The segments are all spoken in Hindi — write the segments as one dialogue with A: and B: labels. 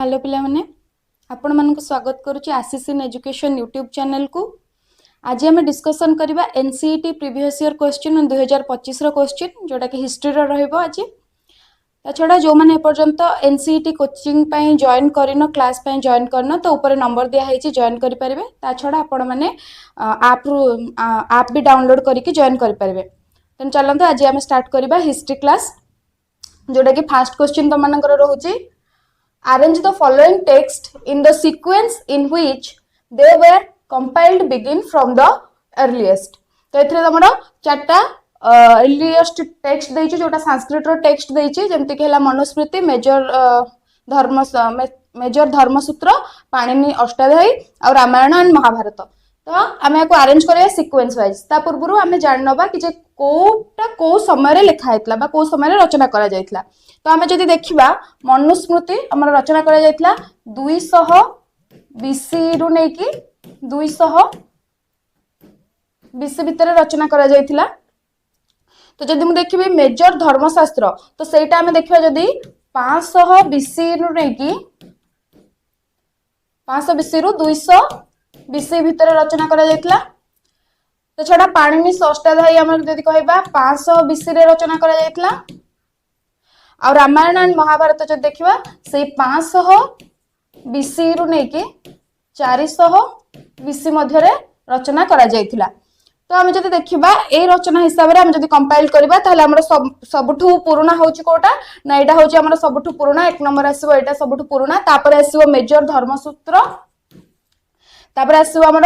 A: हेलो पिला माने आपण मानक स्वागत करुच्ची आशीष इन एजुकेशन यूट्यूब चैनल को। आज आम डिस्कसन करबा एनसीईटी प्रीवियस ईयर क्वेश्चन 2025 रो क्वेश्चन जोटा कि हिस्ट्री रो रहइबो। आज ता छडा जो माने एपर्यंत एनसीईटी कोचिंग पई जॉइन करिनो क्लास पई जॉइन करनो तो ऊपर नंबर दिया हेची जॉइन करि परिबे। ता छडा आपण माने ऐप भी डाउनलोड करके जॉइन करि परिबे। तन चलंतो आज आम स्टार्ट करबा हिस्ट्री क्लास जोटा कि फर्स्ट क्वेश्चन तो मानकर रहउची arrange the following text in the sequence in which they were compiled begin from the earliest। तो एथरे तमरो चारटा earliest text देइछि जोटा संस्कृत रो text देइछि जेमति कि हला मनुस्मृति मेजर धर्मसूत्र पाणिनि अष्टाध्यायी और रामायण एंड महाभारत। तो आमे को अरेंज करिया सीक्वेंस वाइज। ता पूर्वरु आमे जाननबा कि जे कोटा को समय रे लिखा हेतला बा को समय रे रचना करा जायतला। तो आमे जदि देखिबा मनुस्मृति हमर रचना करा जायतला 200 बीसी रु नै कि 200 बीसी भितर रचना करा जायतला। तो जदि मु देखिबे मेजर धर्मशास्त्र तो सेटा आमे देखिबा जदि 500 बीसी रु नै कि 500 बीसी रु 200 बीसी भितर रचना करा जायतला। तो छडा पाणिनि अष्टाध्यायी हमर जदि कहबा 500 बीसी रे रचना करा जायतला। और रामायण एंड महाभारत जो देखिबा से 500 बीसी रु नै कि 400 बीसी मध्य रे रचना करा जायतिला। तो हम जदि देखिबा ए रचना हिसाब रे हम जदि कंपाइल करबा ताले हमर सबठु पुराना होची कोटा ना एटा होची हमर सबठु पुराना। एक नंबर आसीबो एटा सबठु पुराना। तापर आसीबो मेजर धर्मसूत्र। तापर आसीबो हमर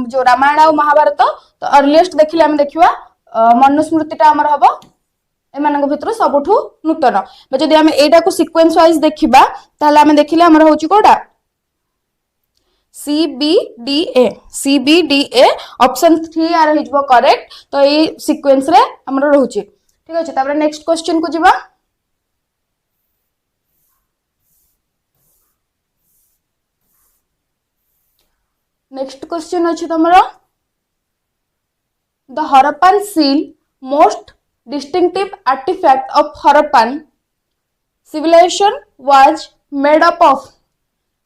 A: जो रामायण और महाभारत। तो अर्लीस्ट देखिले हम देखिबा मनुस्मृतिटा हमर हबो एमानक भितर सबठु नूतन। जदि हम एटा को सीक्वेंस वाइज देखिबा ताले हम देखिले हमर होची कोटा CBDA ऑप्शन 3 आर हिजबो करेक्ट। तो ए सीक्वेंस रे हमर रहउची ठीक अछि। तापर नेक्स्ट क्वेश्चन को जिबा। नेक्स्ट क्वेश्चन अछि तमरो the Harappan seal most distinctive artifact of Harappan civilization was made up of।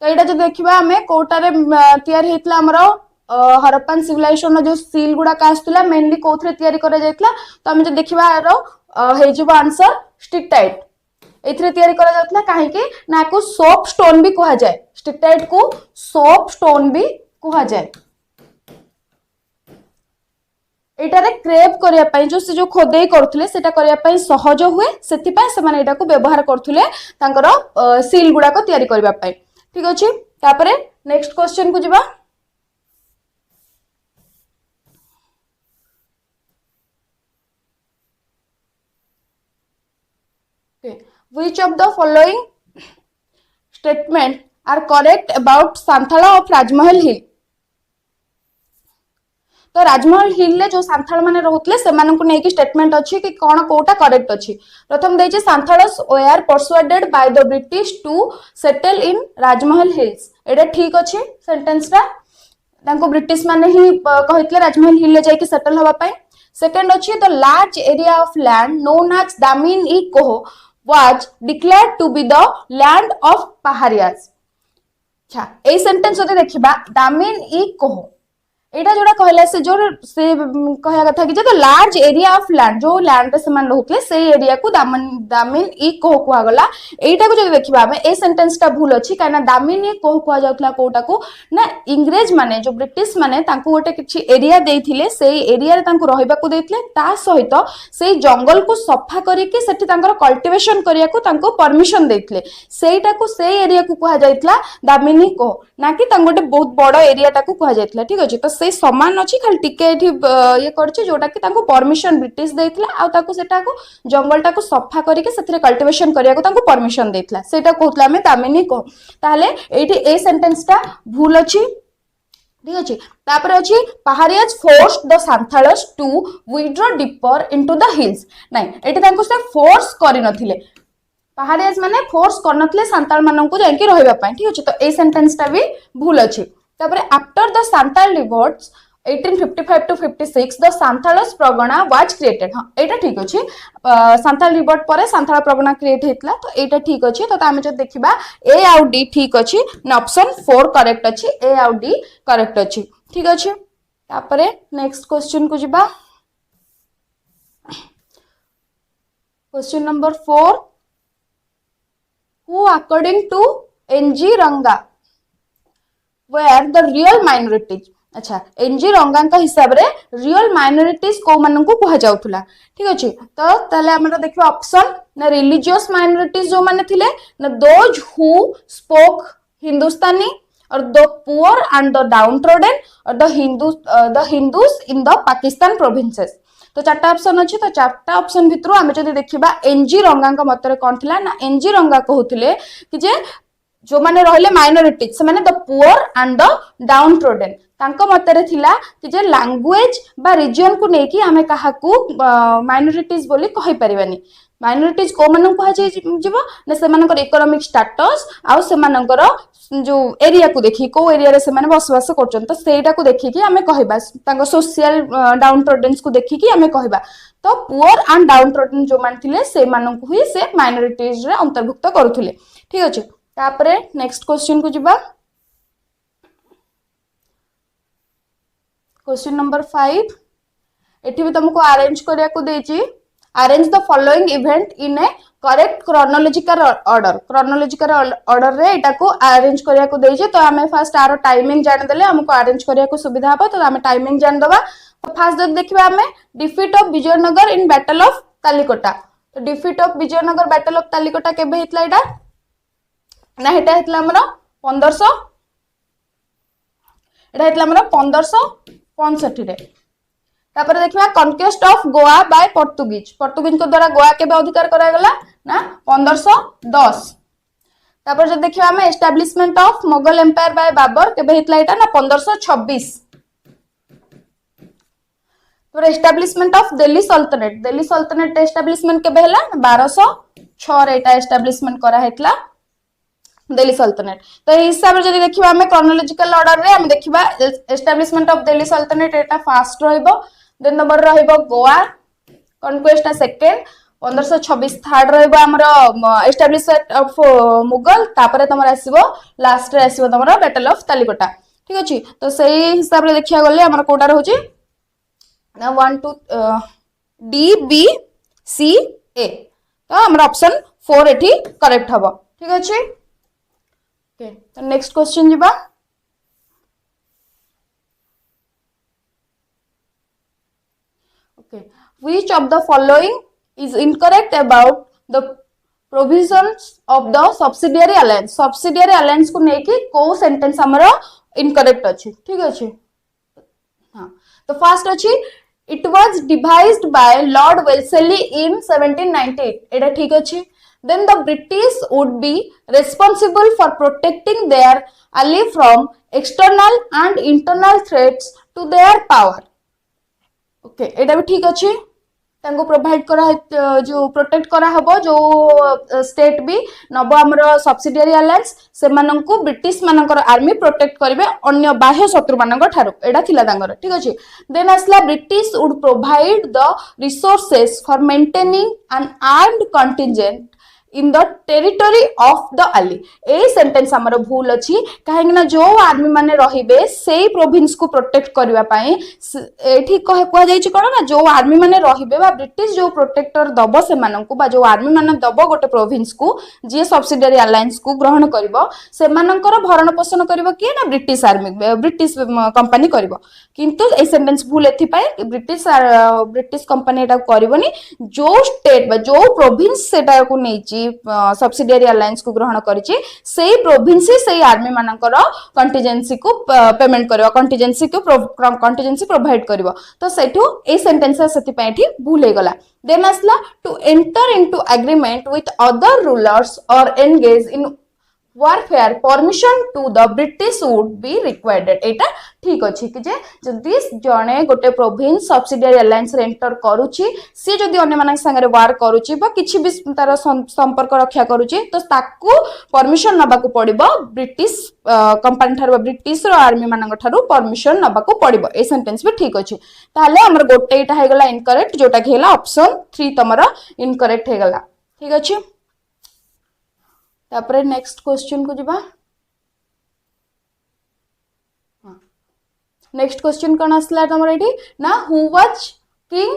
A: तो एटा जो देखिबा हमें कोटारे तयारी हेतला हमरो हरप्पन सिविलाइजेशन जो सील गुडा कास्तला मेनली कोथरे तयारी करा जायतला। तो हम जो देखिबा आरो हेजिबो आंसर स्टिकटाइट एथरे तयारी करा जायतला। काहे कि ना को सोप स्टोन भी कहा जाय। स्टिकटाइट को सोप स्टोन भी कहा जाय। एटारे क्रेव करिया पई जो से जो खोदेई करथुले सेटा करिया पई सहज हुए सेति पई से माने एटा को व्यवहार करथुले तांकर सील गुडा को तयारी करबा पई ठीक अछि। तापरे नेक्स्ट क्वेश्चन को जिबा। Which of the following statement are correct about सांथाला of राजमहल हिल। तो राजमहल हिल ले जो सांथाल माने रहउतले से मानन को नै कि स्टेटमेंट अछि कि कोन कोटा करेक्ट अछि। प्रथम दैछि Santhals were persuaded by the British to settle in Rajmahal hills. एटा ठीक अछि सेंटेंस रा तांको ब्रिटिश माने ही कहितले राजमहल हिल ले जाय कि सेटल होबा पई। सेकंड अछि the large area of land known as Damin i Koh was declared to be the land of Paharias. अच्छा ए सेंटेंस जदि देखिबा दामिन ई कोह एटा जोड़ा कहला से कहया कथा कि जो लार्ज एरिया ऑफ लैंड जो लैंड रे समान रहउतले से एरिया को दामिन ई कोह कुआ गला। एटा को जदि देखिबा हमें ए सेंटेंस ता भूल अछि काना दामिन ई कोह कुआ जाउतला कोटा को ना इंग्रेज माने जो ब्रिटिश माने तांको गोटे किछि एरिया देइथिले से एरिया रे तांको रहिबा को देइथिले ता सहित से जंगल को सफा करिके सेठी तांकर कल्टीवेशन करिया को तांको परमिशन देइथिले सेटा को से एरिया को कुआ जाइतला दामिन ई कोह ना कि तांको गोटे बहुत बड़ एरिया ता को कुआ जाइतला ठीक अछि। तो से समान अछि खाली टिके एठी ये करछि जोटा कि तांको परमिशन ब्रिटिश देइथिला आ ताको सेटा को जंगल टा को सफा करिके सेथरे कल्टीवेशन करिया को तांको परमिशन देइथिला सेटा कहतला हमें दामिनी को। ताले एठी ए सेंटेंस टा भूल अछि ठीक अछि। तापर अछि Paharias forced the Santhals to withdraw deeper into the hills. नै एठी तांको से फोर्स करि नथिले पहाड़ियाज माने फोर्स करनथिले सांताल मानन को जाय कि रहइबा पई ठीक अछि। तो ए सेंटेंस टा भी भूल अछि। तापर after the Santal revolts 1855 to 56 the Santhales Pargana was created. हाँ एटा ठीक अछि सांथाल रिवोल्ट परे सांथाल परगना क्रिएट हेतला तो एटा ठीक अछि तो आमे जो देखिबा ए आउ डी ठीक अछि न ऑप्शन 4 करेक्ट अछि ए आउ डी करेक्ट अछि ठीक अछि तापरे नेक्स्ट क्वेश्चन को जिबा question number 4 who according to NG Ranga were the real minorities अच्छा एनजी रंगा हिसाब रे रियल माइनॉरिटीज को मानन को कहा जाउथुला ठीक अछि तो ताले हमरा देखियो ऑप्शन ना रिलीजियस माइनॉरिटीज जो माने थिले ना दोज हु स्पोक हिंदुस्तानी और द पुअर एंड द डाउनट्रोडन और the Hindus in the Pakistan provinces तो चारटा ऑप्शन अछि तो चारटा ऑप्शन भितरु आमे जदी देखिबा एनजी रंगा मतरे कोन थिला ना एनजी रंगा कहउथिले कि जे जो माने रहले माइनॉरिटीज से माने द पुअर एंड द डाउनट्रोडन तांको मतरे थिला कि जे लैंग्वेज बा रीजन को नेकी हमें काहाकू माइनॉरिटीज बोली कहि परिबानी माइनॉरिटीज को मानन कहा जाय जिवो ने से मानकर इकोनॉमिक स्टेटस आ से मानकर जो एरिया को देखि को एरिया रे से माने बसवास करछन तो सेटा को देखि कि हमें कहबा तांको सोशल डाउन ट्रोडन्स को देखि कि हमें कहबा तो पुअर एंड डाउन ट्रोडन जो मान थिले से मानन को ही से माइनॉरिटीज रे अंतर्भुक्त करूथिले ठीक अछि तापरे नेक्स्ट क्वेश्चन को जिबा क्वेश्चन नंबर 5 एठी भी तुमको अरेंज करिया को देची arrange the following event in a correct chronological order रे एटा को अरेंज करिया को देची तो हमें फर्स्ट आरो टाइमिंग जान देले हमको अरेंज करिया को सुविधा हो तो हमें टाइमिंग जान दबा तो फर्स्ट जब देखिबा हमें defeat of Vijayanagar in battle of Talikota तो defeat of Vijayanagar battle of Talikota केबे हितला एटा ना हेटा हितला हमरो 1500 एटा हितला हमरो 1565 रे तापर देखिबा conquest of Goa by Portuguese को द्वारा गोवा केबे अधिकार करा गला ना 1510 तापर जो देखिबा हमें establishment of Mughal empire by Babur केबे हितला एटा ना 1526 तो एस्टैब्लिशमेंट ऑफ दिल्ली सल्तनत एस्टैब्लिशमेंट केबे हला 1206 रे एटा एस्टैब्लिशमेंट करा हेतला दिल्ली सल्तनत तो ए हिसाब रे जदी देखिबा हमें क्रोनोलॉजिकल ऑर्डर रे हम देखिबा एस्टैब्लिशमेंट ऑफ दिल्ली सल्तनत एटा फर्स्ट रहइबो देन नंबर रहइबो गोवा कॉन्क्वेस्ट सेकंड 1526 थर्ड रहइबो हमरो एस्टैब्लिशमेंट ऑफ मुगल तापर तमर आसीबो लास्ट रे आसीबो तमरो बैटल ऑफ तालिकोटा ठीक अछि तो सही हिसाब रे देखिया गले हमर कोटा रहउची ना 1 2 डी बी सी ए तो हमर ऑप्शन 4 एठी करेक्ट हबो ठीक अछि ओके तो नेक्स्ट क्वेश्चन जिबा okay which of the following is incorrect about the provisions of the subsidiary alliance को नेकी को सेंटेंस हमरो इनकरेक्ट अछि ठीक अछि हां तो फर्स्ट अछि it was devised by Lord Wellesley in 1798 एटा ठीक अछि then the British would be responsible for protecting their ally from external and internal threats to their power okay एटा भी ठीक अछि तांको प्रोवाइड करा जो प्रोटेक्ट करा हबो जो स्टेट भी नबो हमरो सब्सिडियरी अलायंस से मानन को ब्रिटिश मानकर आर्मी प्रोटेक्ट करिवे अन्य बाह्य शत्रु मानक ठारो एटा थिला तांगर ठीक अछि देन असला British would provide the resources for maintaining N armed contingent in the territory of the Ali a sentence हमर भूल अछि काहेकि ना जो आर्मी माने रहिबे सेही प्रोविंस को प्रोटेक्ट करबा पई एठी कह जाय छि कोन ना जो आर्मी माने रहिबे बा ब्रिटिश जो प्रोटेक्टर दबो से मानन को बा जो आर्मी माने दबो गोटे प्रोविंस को जे सब्सिडियरी अलायंस को ग्रहण करबो से मानकर भरण पोषण करबो कि ना ब्रिटिश आर्मी ब्रिटिश कंपनी करबो किंतु ए सेंटेंस भूल एथि पई ब्रिटिश कंपनी एटा करबोनी जो स्टेट बा जो प्रोविंस सेटा को नै सब्सिडियरी अलायंस को ग्रहण करिछि सेही प्रोविंस सेही आर्मी मानकर कंटिजेंसी को पेमेंट करबो कंटिजेंसी प्रोवाइड करबो तो सेठू ए सेंटेंस सेति पैठी भूल हे गला देन असला to enter into agreement with other rulers और engage in warfare permission to the British would be required. एटा ठीक अछि कि जे जदि जणे गोटे प्रोविंस सब्सिडियरी अलायंस रे एंटर करूची से जदि अन्य मानक संगे वार करूची बा किछि भी तार संपर्क रक्षा करूची तो ताकू परमिशन नबाकू पड़िबो ब्रिटिश कंपनी थार ब्रिटिश रो आर्मी मानक थारु परमिशन नबाकू पड़िबो ए सेंटेंस भी ठीक अछि ताले हमर गोटेटा हे गला इनकरेक्ट जोटा कि हैला ऑप्शन 3 तमरा इनकरेक्ट हे गला ठीक अछि तापरे नेक्स्ट क्वेश्चन को जिबा नेक्स्ट क्वेश्चन कौन आसला तमर एठी ना who was king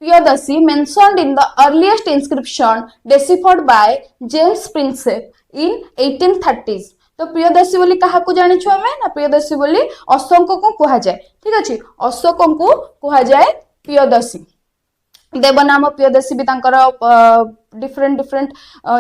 A: Piyadasi mentioned in the earliest inscription deciphered by James Prinsep in 1830s तो प्रियदर्शी बोली कहा को जानि छु हमें ना प्रियदर्शी बोली अशोक को कहा जाए ठीक अछि अशोक को कहा जाए प्रियदर्शी देवनाम प्रियदर्शी भी तांकर डिफरेंट डिफरेंट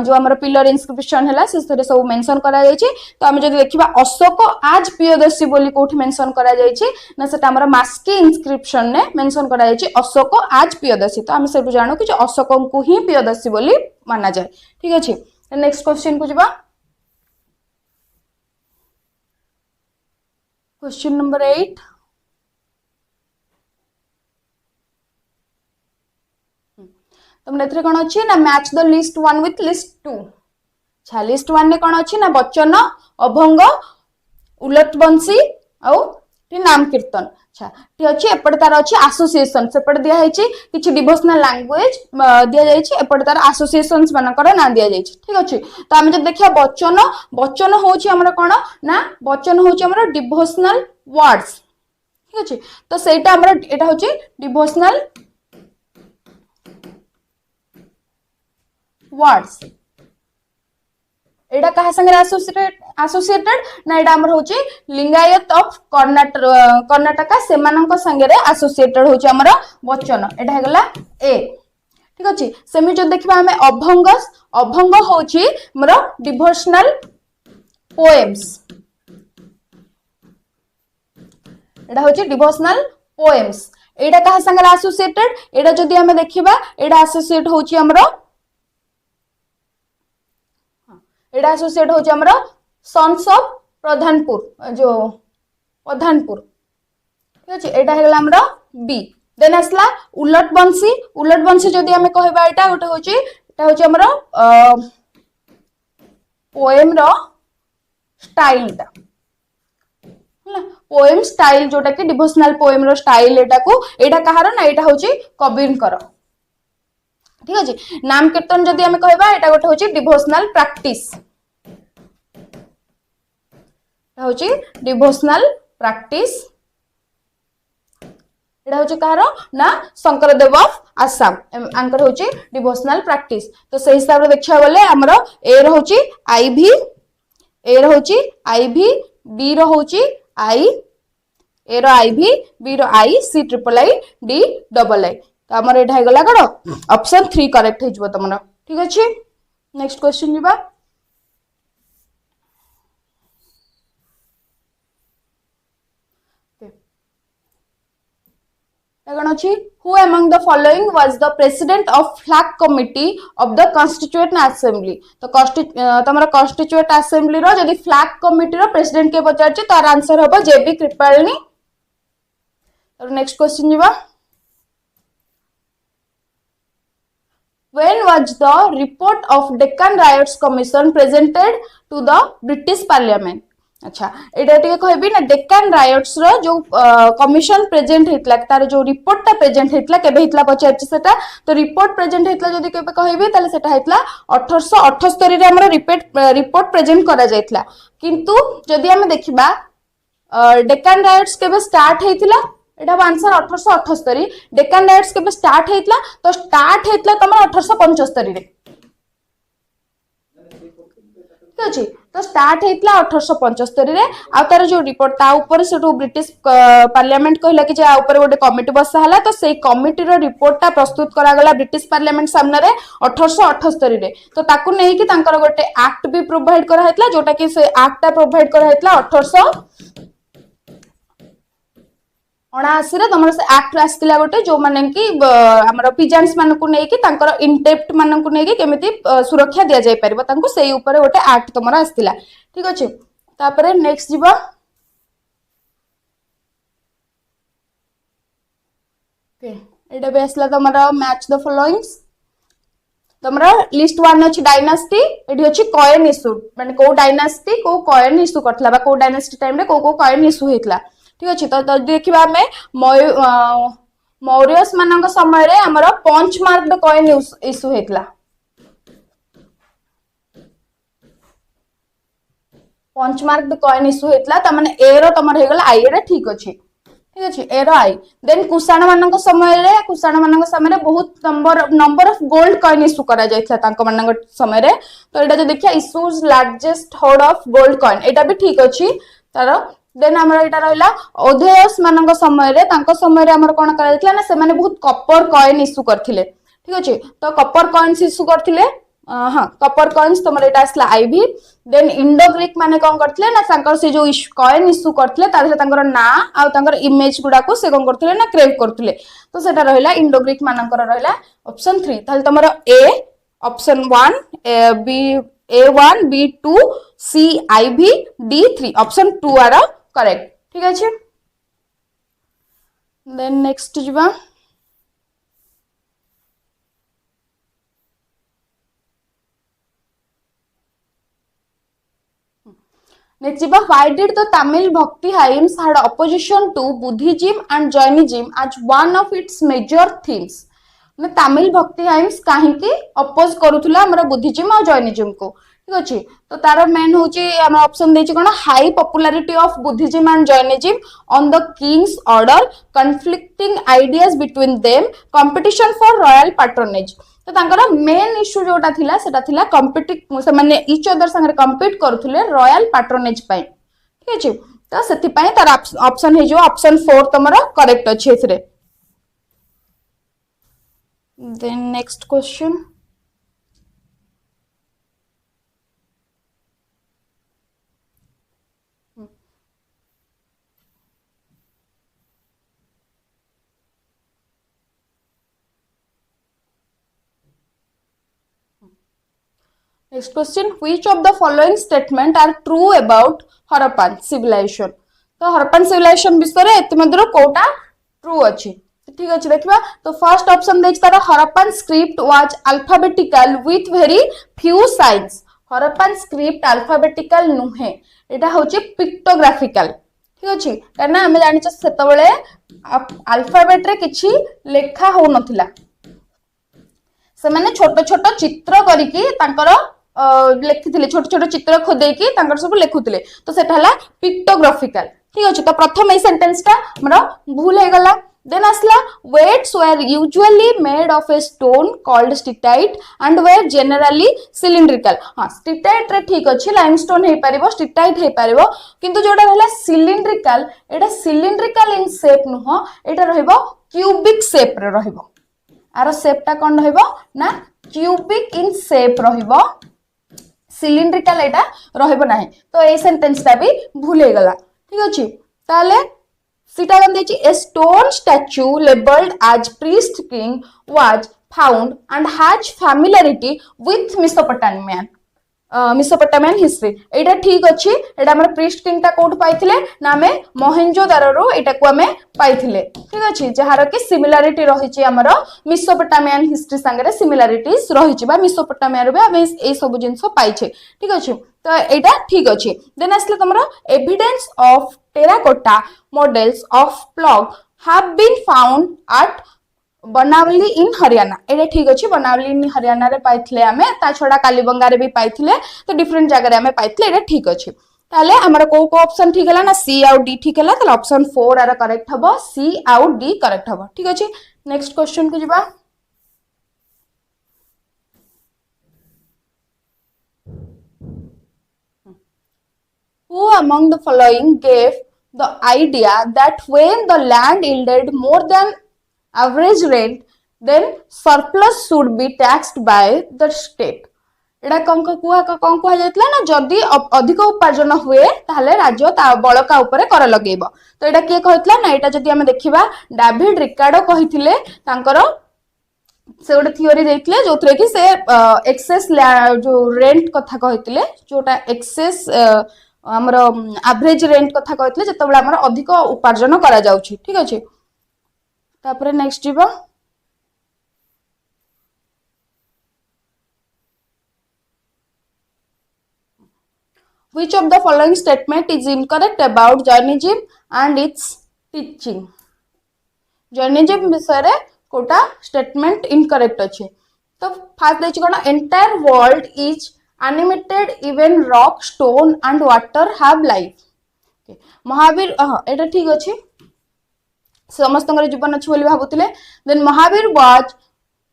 A: जो हमर पिलर इंस्क्रिप्शन हैला से सब मेंशन करा जाय छी तो हम जदि देखिबा अशोक आज प्रियदर्शी बोली कोठी मेंशन करा जाय छी ना सेटा हमर मास्की इंस्क्रिप्शन ने मेंशन करा जाय छी अशोक आज प्रियदर्शी तो हम सब जानो कि अशोक को ही प्रियदर्शी बोली माना जाय ठीक अछि नेक्स्ट क्वेश्चन को जिबा क्वेश्चन नंबर 8 तुम एथरे कोन अछि ना match the list 1 with list 2 अच्छा लिस्ट 1 ने कोन अछि ना वचन अभंग उलटबंसी औ नाम कीर्तन अच्छा टी अछि एपड तार अछि एसोसिएशन सेपड दिया हैछि किछि डिवोशनल लैंग्वेज दिया जायछि एपड तार एसोसिएशंस मानकर ना दिया जायछि ठीक अछि तो हम जे देखिया वचन वचन होछि हमर कोन ना वचन होछि हमर डिवोशनल वर्ड्स ठीक अछि तो सेटा हमर एटा होछि डिवोशनल वर्ड्स एटा कहा संगे एसोसिएटेड ना एटा हमर होची लिंगायत ऑफ कर्नाटका सेमानंक संगे रे एसोसिएटेड होची हमर वचन एटा हेगला ए ठीक अछि सेमी जो देखबा हमें अभंग होची हमर डिवोशनल पोएम्स एटा होची डिवोशनल पोएम्स एटा कहा संगे एसोसिएटेड एटा जदी हमें देखिबा एटा एसोसिएट होची हमर एटा एसोसिएट होची हमर सन्स ऑफ प्रधानपुर जो प्रधानपुर ठीक अछि एटा हेगला हमर बी देन असला उलटबंसी जदी हमें कहबा एटा होची हमर पोएम रो स्टाइल टा पोएम स्टाइल जोटा कि डिवोशनल पोएम रो स्टाइल एटा कहार ना एटा होची कबीर ठीक अछि नाम कीर्तन जदी हमें कहबा एटा गोटे होची डिवोशनल प्रैक्टिस एटा होची डिवोशनल प्रैक्टिस एटा होची कहार ना शंकरदेव ऑफ आसाम आंकर होची डिवोशनल प्रैक्टिस तो से हिसाब रे देखिया गले हमरो ए रो होची आईवी ए रो होची आईवी बी रो होची आई ए रो आईवी बी रो I C triple I D double I तो हमर एटा हे गला करो ऑप्शन 3 करेक्ट हे जबो तमरा ठीक अछि नेक्स्ट क्वेश्चन जिबा कौन अच्छी who among the following was the president of flag committee of the constituent assembly तो तमरा constituent assembly रो जदी flag committee रो president के पचार छी तार आंसर होबो जेबी कृपलानी और नेक्स्ट क्वेश्चन जिबा when was the report of Deccan Riots Commission presented to the British Parliament अच्छा एटा टिके कहबी ना डेक्कन रायट्स रो जो कमिशन प्रेजेंट हेतला तार जो रिपोर्ट ता प्रेजेंट हेतला केबे हेतला पचारछि सेटा तो रिपोर्ट प्रेजेंट हेतला जदी केबे कहबी ताले सेटा हेतला 1878 रे हमर रिपोर्ट प्रेजेंट करा जायतला किंतु जदी हम देखिबा डेक्कन रायट्स केबे स्टार्ट हेतला एटा आंसर 1878 डेक्कन रायट्स केबे स्टार्ट हेतला तो स्टार्ट हेतला तमर 1875 रे अछि तो स्टार्ट हेतला 1875 रे आ तार जो रिपोर्ट ता ऊपर से ब्रिटिश पार्लियामेंट कहला कि जे आ ऊपर गोटे कमिटी बसा हला तो सेई कमिटी रो रिपोर्ट ता प्रस्तुत करा गला ब्रिटिश पार्लियामेंट सामने रे 1878 रे तो ताकू नै कि तांकर गोटे एक्ट भी प्रोवाइड करा हेतला जोटा कि से एक्ट ता प्रोवाइड करा हेतला 1800 ଅଣାଅଶୀ ତମର ସେ ଆକ୍ଟ ଆସିଥିଲା ଗୋଟେ ଯୋଉମାନେ କି ଆମର ପିଜାନ୍ସ ମାନଙ୍କୁ ନେଇକି ତାଙ୍କର ଇନଟେପ୍ଟ ମାନଙ୍କୁ ନେଇକି କେମିତି ସୁରକ୍ଷା ଦିଆଯାଇ ପାରିବ ତାଙ୍କୁ ସେଇ ଉପରେ ଗୋଟେ ଆକ୍ଟ ତମର ଆସିଥିଲା ଠିକ ଅଛି ତାପରେ ନେକ୍स्ट ଯିବ ଏଇଟା ବି ଆସିଲା ତମର ମ୍ୟାଚ୍ ଦ ଫଲୋइंग्स ତମର लिस्ट 1 ଅଛି डायनास्टी ଏଠି ଅଛି କଏନ ଇସ୍ୟୁ ମାନେ କୋ डायनास्टी को कॉइन इश्यू करथला बा को डायनास्टी टाइम रे को कॉइन इश्यू हेतला ठीक अछि तो देखिबा हमें मौर्यस मानक समय रे हमर पंच मार्क्ड कॉइन इश्यू हेतला पंच मार्क्ड कॉइन इश्यू हेतला त माने ए रो तमर हे गेला आई रे ठीक अछि ठीक अछि ए रो आई देन कुषाण मानक समय रे बहुत number of gold coin issue करा जायथला तांको मानक समय रे तो एटा जो देखिया issues largest hold of gold coin एटा भी ठीक अछि तार देन हमर एटा रहला ओधेयस मानक समय रे तांको समय रे हमर कोन करा जायथला ना से माने बहुत कॉपर कॉइन इश्यू करथिले ठीक अछि तो कॉपर कॉइन्स इश्यू करथिले हाँ कॉपर कॉइन्स तुमर एटा असला आईवी देन इंडो ग्रीक माने कोन करथिले ना तांकर से जो कॉइन इश्यू करथिले तारे तांकर ना आ तांकर इमेज गुडा को से कोन करथिले ना क्रेव करथिले तो सेटा रहला इंडो ग्रीक मानकर रहला ऑप्शन 3 ताले तुमर ए option 1 B A1 B2 C IV D3 option 2 आर करेक्ट ठीक अछि देन नेक्स्ट जिबा Next, why did the Tamil Bhakti hymns had opposition to Buddhism and Jainism as one of its major themes? मतलब तमिल भक्ति हाइम्स कहीं अपोज करूला हमर बुद्धिज्म और जैनिज्म को ठीक अछि तो तार मेन होची हम ऑप्शन देछि कोन high popularity of Buddhism and Jainism on the king's order conflicting ideas between them competition for royal patronage तो तांकर मेन इश्यू जोटा थिला सेटा थिला कॉम्पिटिट से माने ईच अदर संगे कम्पीट करूथले रॉयल पैट्रोनेज पई ठीक अछि तो सेति पई तार ऑप्शन हे जो ऑप्शन 4 तमरा करेक्ट अछि एथरे then next question Next question, which of the following statement are true about Harappan civilization? तो हरप्पन civilization विषय रे एते मधुर कोटा true अछि ठीक अछि देखिबा तो फर्स्ट ऑप्शन देछ तार Harappan script was alphabetical with very few science Harappan script alphabetical नुहे एटा होछि पिक्टोग्राफिकल ठीक अछि कारण हम जानि छ सेते बेले अल्फाबेट रे किछि लेखा हो नथिला से माने छोट छोट चित्र करिकि तांकर लिखिथिले छोट छोट चित्र खोदेकी तांकर सब लिखुथिले तो सेटा हला पिक्टोग्राफिकल ठीक अछि तो प्रथम ए सेंटेंस टा हमरो भूल हे गला देन असला weights were usually made of a stone called स्टिटाइट and were generally cylindrical हां स्टिटाइट रे ठीक अछि लाइमस्टोन हे परिबो स्टिटाइट हे परिबो किंतु जोडा रहला cylindrical Etah cylindrical in shape नुहो Etah रहइबो cubic shape रे रहइबो आरो शेप टा कोन रहइबो ना क्यूबिक इन शेप रहइबो सिलिंड्रिकल एटा रहइबो नाही तो ए सेंटेंस टा भी भूल हे गला ठीक अछि ताले सीटा गन देछि a stone statue labeled as priest king was found and has familiarity with Mesopotamian history एटा ठीक अछि एटा हमर priest king ता कोड पाइथिले ना हमें मोहेंजोदारो एटा को हमें पाइथिले ठीक अछि जहार के सिमिलरिटी रहिछि हमर Mesopotamian history संगे सिमिलरिटीज रहिछि बा Mesopotamia रे हमें ए सब जिंस पाइछे ठीक अछि तो एटा ठीक अछि देन असले तमरा evidence of terracotta models of plug have been found at Banawali in Haryana एटा ठीक अछि बनावली इन हरियाणा रे पाइथिले हमें ता छोडा कालीबंगा रे भी पाइथिले तो डिफरेंट जगह रे हमें पाइथिले एटा ठीक अछि ताले हमर को ऑप्शन ठीक हला ना सी आउ डी ठीक हला ताले ऑप्शन 4 आर करेक्ट हबो सी आउ डी करेक्ट हबो ठीक अछि नेक्स्ट क्वेश्चन को जिबा Who among the following gave the idea that when the land yielded more than average rent, then surplus should be taxed by the state? एटा कौन कुहा जायतला ना जदि अधिक उपार्जन हुए ताहले राज्य बड़का उपरे कर लगेब। तो एटा किए कहतला ना एटा जदि हम देखिबा डेविड रिकार्डो कहिथिले तांकर से गोटे थियोरी देइथिले जोथरे कि से एक्सेस जो रेंट कथा कहिथिले जोटा एक्सेस हमर एवरेज रेंट कथा कहिथिले जतबेला हमर अधिक उपार्जन करा जाउछि। ठीक अछि तापरे नेक्स्ट जीवा Which of the following statement is incorrect about Jainism and its teaching? Jainism विषय रे कोटा स्टेटमेंट इनकरेक्ट अच्छे। तो फास्ट देखिए कोना entire world is animated even rock stone and water have life. Mahavir एटा ठीक अच्छे समस्त जीवन अच्छे बोली भाबुतिले। Then Mahavir was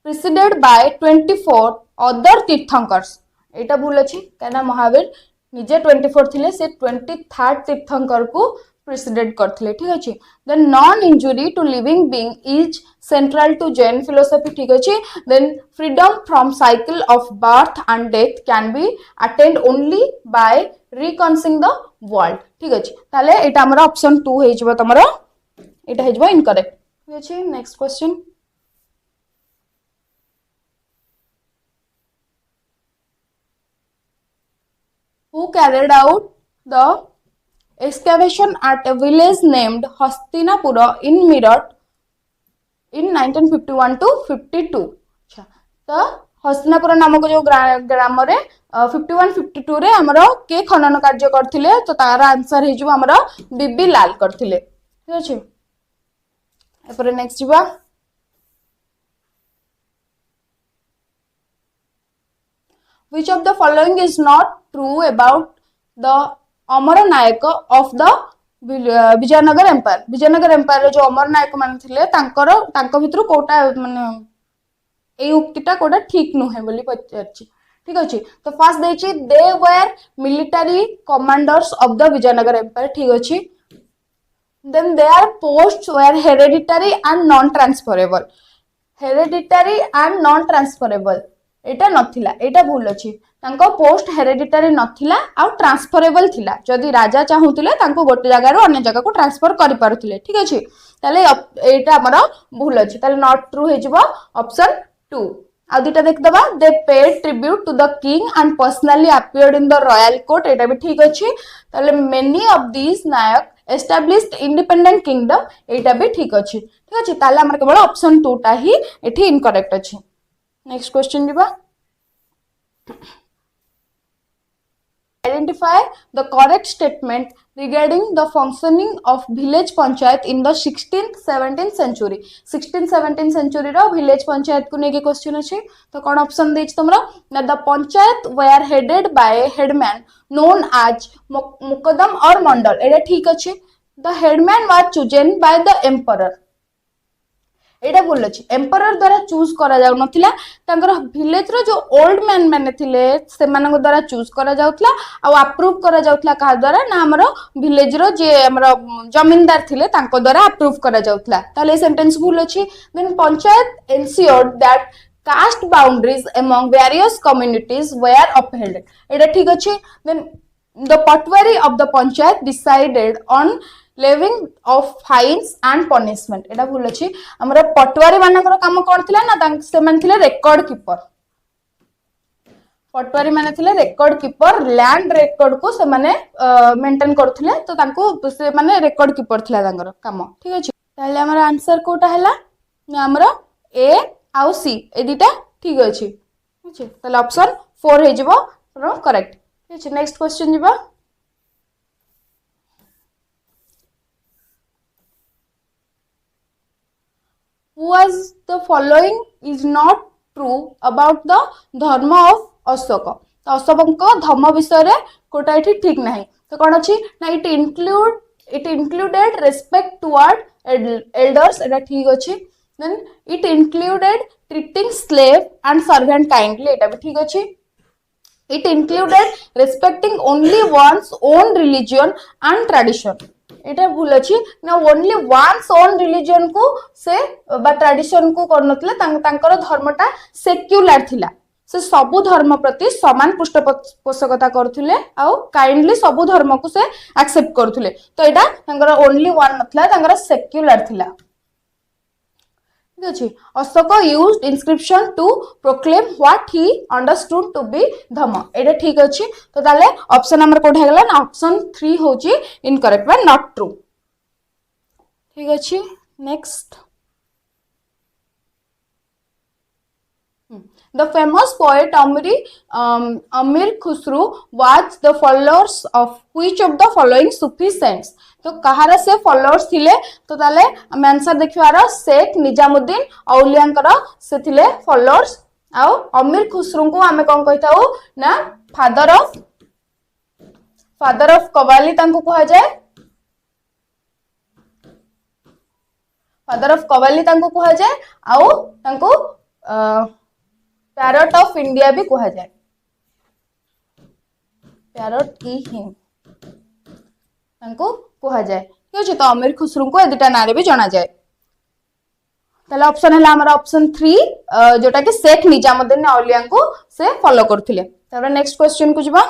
A: preceded by 24 other tirthankars. एटा भूल अच्छे कहना महावीर निजे 24 थिले से 23rd तीर्थंकर को प्रिसीडेड करथिले। ठीक अछि then non injury to living being is central to Jain philosophy. ठीक अछि then freedom from cycle of birth and death can be attained only by renouncing the world. ठीक अछि ताले एटा हमर ऑप्शन 2 हे जबो तमरो एटा हे जबो इनकरेक्ट। ठीक अछि next question who carried out the excavation at a village named Hastinapura in Meerut in 1951 to 52। अच्छा तो हस्तिनापुर नामक जो ग्राम रे 51-52 रे हमरो के खनन कार्य करथिले तो तार आंसर हे जो हमरो बीबी लाल करथिले। ठीक अछि एपर नेक्स्ट जीवा Which of the following is not true about the amar nayak of the Vijayanagara empire. Vijayanagara empire जो अमर नायक मान थिले तांकर तांको भितरु कोटा माने एई उक्तिटा कोटा ठीक नुहे बोली पचारछि। ठीक अछि तो फर्स्ट देछि they were military commanders of the Vijayanagara empire. ठीक अछि then their posts were hereditary and non transferable. Hereditary and non transferable एटा नथिला एटा भूल अछि तांको पोस्ट हेरेडिटरी नथिला आ ट्रांसफरेबल थिला जदि राजा चाहुतिले तांको गोटे जगह रो अन्य जगह को ट्रांसफर करि पारुतिले। ठीक अछि ताले एटा हमर भूल अछि ताले नॉट ट्रू हे जिवो ऑप्शन 2। आ दुटा देख दबा दे paid tribute to the king and personally appeared in the royal court एटा भी ठीक अछि ताले many of this nayak established independent kingdom एटा भी ठीक अछि। ठीक अछि ताले हमर केवल ऑप्शन 2 टा ही एठी इनकरेक्ट अछि। नेक्स्ट क्वेश्चन जीवा identify the correct statement regarding the functioning of village panchayat in the 16th-17th century। 16th-17th century row village panchayat को नेके क्वेश्चन अछि तो कोन ऑप्शन देछ तमरा ना the panchayat were headed by a headman known as मुकदम और मंडल एटा ठीक अछि। the headman was chosen by the emperor एटा बोल अछि एम्परर द्वारा चूज करा जाउ नथिला तांकर विलेज रो जो ओल्ड मैन माने थिले से मानक द्वारा चूज करा जाउतला आ अप्रूव करा जाउतला का द्वारा ना हमरो विलेज रो जे हमरो जमींदार थिले तांको द्वारा अप्रूव करा जाउतला ताले सेंटेंस भूल अछि। Then panchayat ensured that caste boundaries among various communities were upheld एटा ठीक अछि। Then the patwari of the panchayat decided on levying of fines and punishment एटा भूल अछि हमरा पटवारी मानकर काम कोन थिला ना से मान थिले रेकॉर्ड कीपर। पटवारी माने थिले रेकॉर्ड कीपर लैंड रेकॉर्ड को से माने मेंटेन करथिले तो तांको से माने रेकॉर्ड कीपर थिला तांकर काम। ठीक अछि ताले हमरा आंसर कोटा हैला ना हमरा ए आउ सी ए दिटा ठीक अछि। ठीक अछि ताले ऑप्शन 4 हे जिवो करेक्ट। ठीक अछि नेक्स्ट क्वेश्चन जिवो who was the following is not true about the dharma of Ashoka। तो अशोक धर्म विषय रे कोटा एठी ठीक नाही तो कोन अछि ना it included respect toward elders एटा ठीक अछि। Then it included treating slave and servant kindly एटा भी ठीक अछि। it included respecting only one's own religion and tradition एटा भूल अछि ना ओनली वन्स ओन रिलीजन को से बा ट्रेडिशन को करनतले तांकर धर्मटा सेक्युलर थिला से सबु धर्म प्रति समान पृष्ठपोषकता करथिले आउ काइंडली सबु धर्म को से एक्सेप्ट करथिले तो एटा तांगर ओनली वन नथला तांगर सेक्युलर थिला ठीक अछि Ashoka used inscription to proclaim what he understood to be dharma एटा ठीक अछि तो ताले ऑप्शन नंबर कोठा गेला ना ऑप्शन 3 होची इनकरेक्ट बा नॉट ट्रू ठीक अछि next The famous poet Amir Khusru was the followers of which of the following Sufi saints? तो कहार से फॉलोअर्स थिले तो ताले हम आंसर देखिवार शेख निजामुद्दीन औलियांकर से थिले फॉलोअर्स आउ अमीर खुसरू को आमे कोन कहिताउ ना फादर ऑफ कव्वाली तांको कहा जाए फादर ऑफ कव्वाली तांको कहा जाए आउ तांको पैरट ऑफ इंडिया भी कहा जाए पैरट ई हिम तांको कहा जाए ठीक अछि तो अमीर खुसरू को एदिटा नारे भी जाना जाए ताले ऑप्शन हला हमर ऑप्शन 3 जोटा कि शेख निजामुद्दीन औलिया को से फॉलो करथिले तापर नेक्स्ट क्वेश्चन को जिबा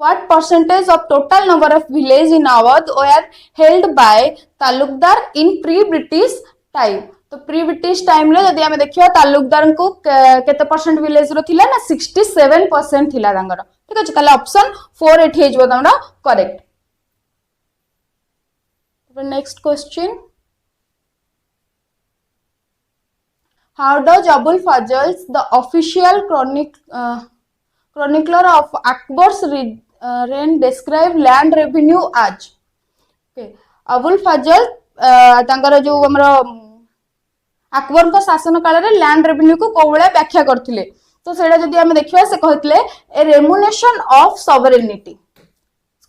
A: What percentage of total number of villages in Awadh were held by Talukdar in pre-British time? तो pre-British time ले जदि हमें देखियो तालुकदार को केते परसेंट विलेज रो थिला ना 67% थिला तांगर ठीक अछि ताले ऑप्शन 4 एठी हेजबो तांगर correct next question How does Abul Fazl the official chronicler of Akbar's reign describe land revenue as okay Abul Fazl तांकर जो हमरो अकबर को शासन काल रे लैंड रेवेन्यू को कोबळे व्याख्या करथिले तो सेडा जदी हम देखिबा से कहथिले a remuneration of sovereignty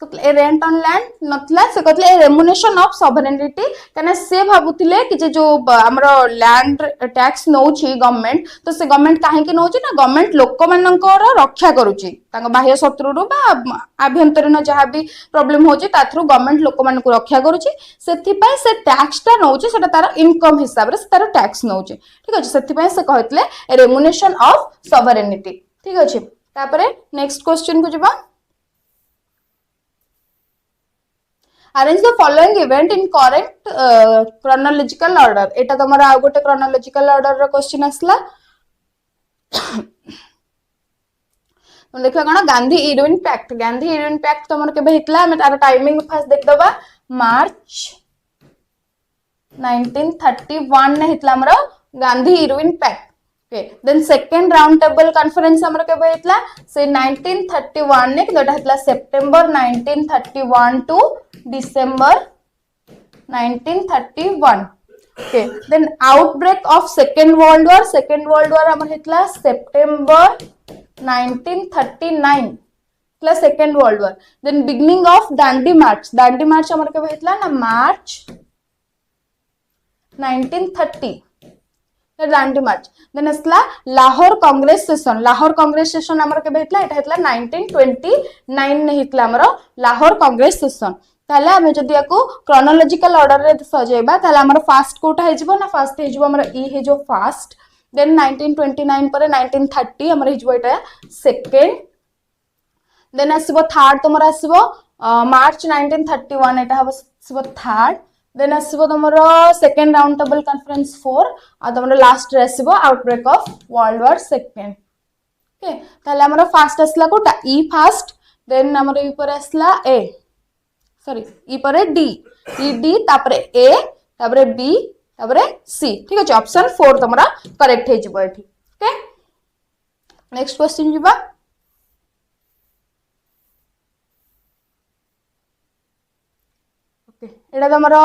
A: a rent on land नथला से कहथिले ए रेमुनेशन ऑफ सॉवरेनिटी कने से भाबुथिले कि जो हमरो लैंड टैक्स नौछि गवर्नमेंट तो से गवर्नमेंट काहे कि नौछि ना गवर्नमेंट लोक मानकर रक्षा करूछि तांग बाह्य शत्रु रो बा आभ्यंतरीण जहा भी प्रॉब्लम होछि ता थ्रू गवर्नमेंट लोक मान को रक्षा करूछि सेथि पय से टैक्स ता नौछि सेटा तार इनकम हिसाब रे तार टैक्स नौछि ठीक अछि सेथि पय से कहथिले रेमुनेशन ऑफ सॉवरेनिटी ठीक अछि तापरे नेक्स्ट क्वेश्चन को जिबा Arrange the following event in correct chronological order. एटा तमरा आ गोटे chronological order रो क्वेश्चन आसला तो देखियो कोन गांधी इरविन पैक्ट तमर केबे हितला हम तार टाइमिंग फास्ट देख दबा मार्च 1931 ने हितला हमरो Gandhi Irwin pact okay then second round table conference हमरो केबे हितला से 1931 ने किटा हितला September 1931 to December 1931 okay then outbreak of second world war हमर हितला September 1939 plus second world war then beginning of dandi march हमर के हितला ना March 1930 दांडी मार्च देन असला लाहौर कांग्रेस सेशन हमर के हितला एटा हितला 1929 ने हितला हमर लाहौर कांग्रेस सेशन ताले हम जदि याको क्रोनोलॉजिकल ऑर्डर रे सजेबा ताले हमर फास्ट कोटा हेजबो ना फास्ट हेजबो हमर ई हे जो फास्ट देन 1929 पर 1930 हमर हेजबो एटा सेकंड देन आसीबो थर्ड तमर आसीबो मार्च 1931 एटा हबो थर्ड देन आसीबो तमर सेकंड राउंड टेबल कॉन्फ्रेंस 4 आ तमर लास्ट रे आसीबो outbreak of world war second okay ताले हमर फास्ट आसला कोटा ई फास्ट देन हमर ई पर आसला ए सॉरी ई पर डी ई डी तापरे ए तापरे बी तापरे सी ठीक अछि ऑप्शन 4 तमरा करेक्ट हे जिवो एठी ओके नेक्स्ट क्वेश्चन जिबा ओके एडा तमरा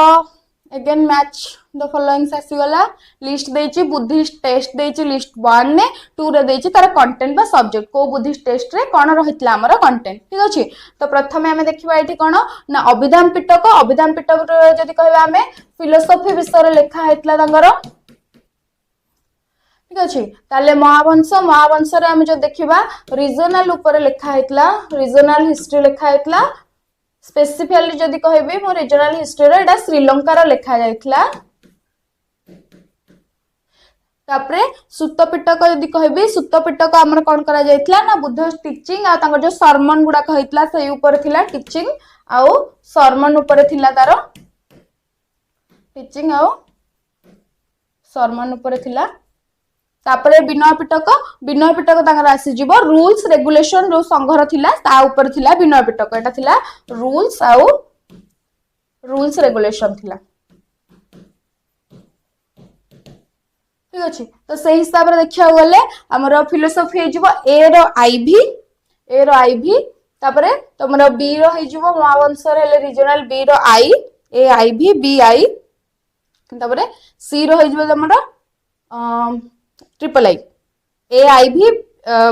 A: अगेन मैच द फॉलोइंग आसी गला लिस्ट देछि बुद्धिस्ट टेस्ट देछि लिस्ट 1 ने 2 रे देछि तार कंटेंट बा सब्जेक्ट को बुद्धिस्ट टेस्ट रे कोन रहितला हमर कंटेंट ठीक अछि तो प्रथमे हमें देखिबा एठी कोन ना अभिधान पिटक जदी कहबा हमें फिलोसॉफी विषय रे लेखा हेतला तांगर ठीक अछि ताले महावंश रे हम जो देखिबा रीजनल ऊपर लेखा हेतला रीजनल हिस्ट्री लेखा हेतला स्पेसिफिकली जदी कहबे मो रीजनल हिस्ट्री रे एटा श्रीलंका रो लेखा जायतला तापरे सुतपिटक यदि कहबी सुतपिटक हमर कोन करा जायतला ना बुद्ध टीचिंग आ तांकर जो सरमन गुडा कहितला से ऊपर थिला टीचिंग आ सरमन ऊपर थिला तार टीचिंग आ सरमन ऊपर थिला तापरे विनय पिटक तांकर आसी जिवो रूल्स रेगुलेशन जो संघर थिला ता ऊपर थिला विनय पिटक एटा थिला रूल्स आ रूल्स रेगुलेशन थिला ठीक अच्छे तो से हिसाब से देखा गले आमर फिलोसफी हो ए रो आईवी तापरे तुमर बी रो महावंशर हेले रीजनल बी रो I A IV B I तापरे सी रो हो तुमर triple I A IV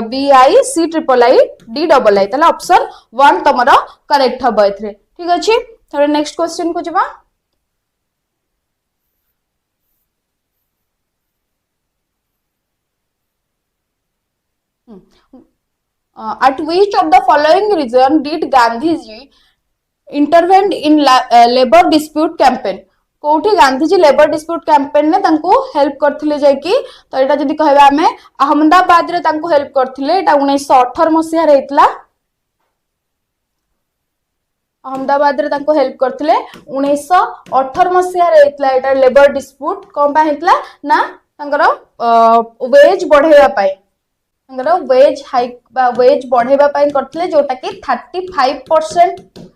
A: B I C triple I D double I ताले ऑप्शन 1 तुमर करेक्ट हबो एथरे ठीक अच्छे थोड़े नेक्स्ट क्वेश्चन को जबा at which of the following reason did Gandhiji intervene in labor dispute campaign कोठी गांधीजी लेबर डिस्प्यूट कैंपेन ने तांको हेल्प करथिले जाय कि तो एटा जदी कहबा हमें अहमदाबाद रे तांको हेल्प करथिले एटा 1918 मसिया रे हितला अहमदाबाद रे तांको हेल्प करथिले 1918 मसिया रे हितला एटा लेबर डिस्प्यूट कोन पा हितला ना तांकर वेज बढ़ेबा पाई वेज हाइक वेज बढ़ेबा पाई करथिले जोटा कि 35%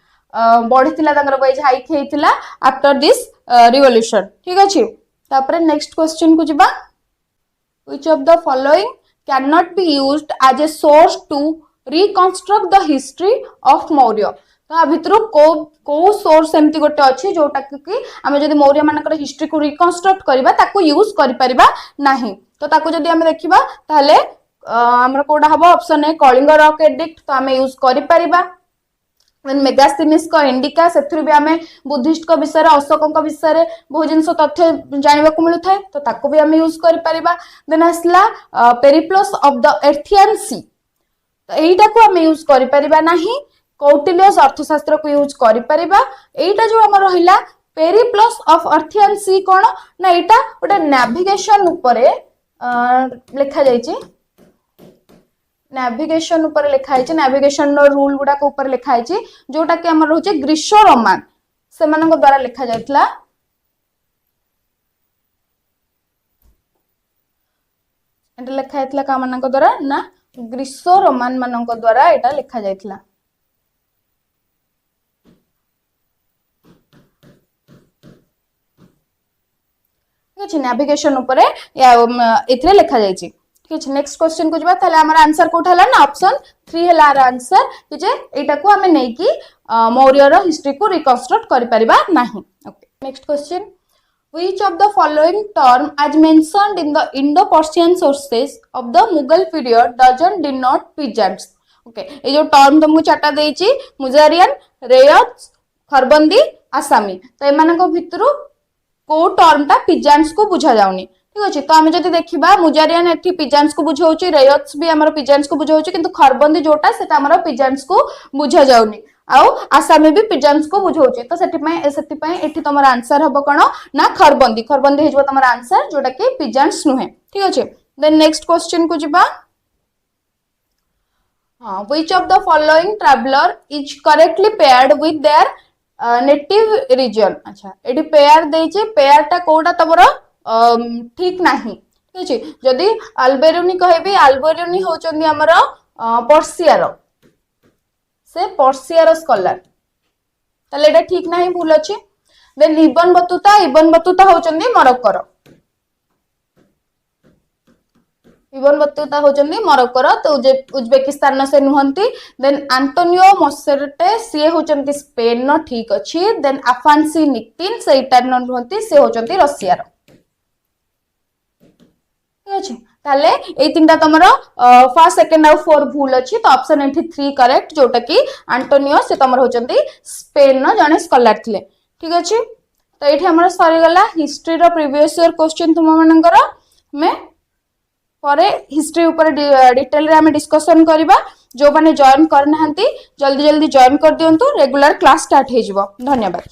A: बढ़िथिला तांकर वेज हाइक हेतिला आफ्टर दिस रिवोल्यूशन ठीक अछि तापरे नेक्स्ट क्वेश्चन को जिबा which of the following can not be used as a source to reconstruct the history of Maurya तो भितर को सोर्स एमती गोटे अच्छी जोटा कि आम जब मौर्य मान हिस्ट्री को रिकंस्ट्रक्ट करबा ताको यूज करि परिबा नाही तो ताको जदी हम देखिबा ताले हमर कोडा हबो option A Kalinga rock edict तो आम यूज करि परिबा मेगास्थनीज को इंडिका से भी आम बुद्धिस्ट को विषय अशोक विषय बहुत जिन तथ्य जानवा को मिलू थाए तो ताको भी आम यूज करि देन आसला पेरिप्लस ऑफ द एर्थियन सी तो एटा को आम यूज करि परिबा नाही कौटिल्यस अर्थशास्त्र को यूज करि परिबा एटा जो हमर रहिला पेरिप्लस ऑफ एर्थियन सी कोन ना एटा ओटा नेविगेशन ऊपरे लिखा जायछि नेविगेशन ऊपर लिखा है नेविगेशन नो रूल गुडा को ऊपर लिखा है जोटा कि हमर होचे ग्रीसो रोमान से मानक द्वारा लिखा जायतला एटा लिखा जायतला का मानक द्वारा ना ग्रीसो रोमान मानक द्वारा एटा लिखा जायतला ठीक है नेविगेशन ऊपर एथरे लिखा जायछि ठीक है नेक्स्ट क्वेश्चन को जबा ताले हमर आंसर कोठा हला ना ऑप्शन 3 हला आंसर कि जे एटा को हमें नै कि मौर्य रो हिस्ट्री को रिकंस्ट्रक्ट करि परिबा नाही okay next question which of the following term as mentioned in the Indo-Persian sources of the Mughal period doesn't denote peasants okay ए जो टर्म तुमको चाटा देछि मुजारियन रेयत खरबंदी आसामी तो एमान को भितरु को टर्मटा पीजेंट्स को बुझा जाउनी ठीक अछि तो हम जदि देखिबा मुजारियन एठी पिजेंट्स को बुझाउची रेयट्स भी हमर पिजेंट्स को बुझाउची किंतु खरबंदी जोटा सेटा हमर पिजेंट्स को बुझा जाउनी आउ आसामी भी पिजेंट्स को बुझाउची तो सेति पय एठी तमर आंसर हबो कोन ना खरबंदी हेजबो तमर आंसर जोटा कि पिजेंट्स नुहे ठीक अछि देन नेक्स्ट क्वेश्चन को जिबा हां which of the following traveller is correctly paired with their native region अच्छा एठी पेयर देछि पेयरटा कोडा तमर ठीक नाही ठीक अछि जदी अल्बेरुनी कहबी अल्बेरुनी होचंदी हमर पर्सियार से पर्सियार स्कॉलर तले एटा ठीक नाही भूल अछि देन इबन बतूता होचंदी मोरक्कोर तो उज्बेकिस्तान से नुहंती देन आंटोनियो मोसेरटे से होचंती स्पेन न ठीक अछि देन अफांसी निक्टिन से इटालियन नुहंती से होचंती रशिया रो ताले ए तीनटा तमर फर्स्ट सेकंड और 4 भूल अछि तो ऑप्शन एठी 3 करेक्ट जोटा कि आंटोनियो से तमर होचंती स्पेन न जने स्कॉलर थिले ठीक अछि तो एठी हमर सरी गला हिस्ट्री रो प्रीवियस ईयर क्वेश्चन तुम मानकर मैं परे हिस्ट्री ऊपर डिटेल रे हम डिस्कशन करबा जो माने जॉइन करनाहंती जल्दी जल्दी जॉइन कर दियंतु रेगुलर क्लास स्टार्ट हे जिवो धन्यवाद।